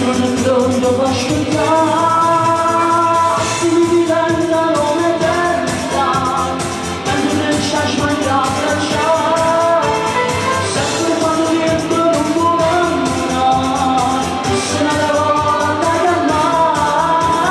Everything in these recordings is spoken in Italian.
devo ascoltare, mi diventano un'eternità, mentre non c'è mai da abbracciare, sempre quando rientro non può abbandonare, se ne devo andare a mare,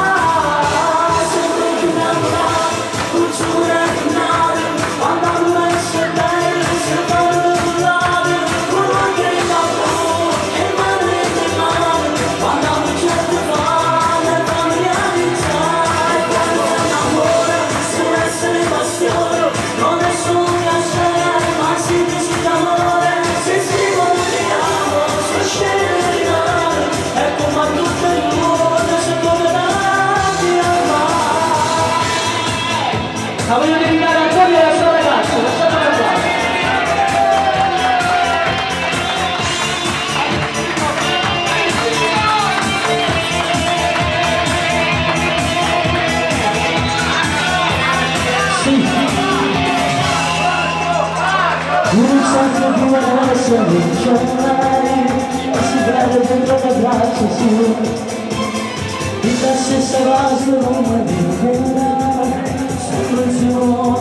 sempre più innamorare, cultura e tornare, quando non essere bene, se fanno volare, con anche il lavoro, e mano in mano, quando non c'è più fame, familiarità, e quando si innamora, se non essere passione, non è solo un piacere, ma si dice d'amore, se si vogliamo, se scende di mare, è come a tutte le cose, se come davanti al mare. La voglio dedicare a Gianni e alla sua ragazza, lasciatela qua. Sì. Non sento più adesso nei giornali, ma si vede dentro le braccia su, la stessa base non mi ricorda, sempre il suo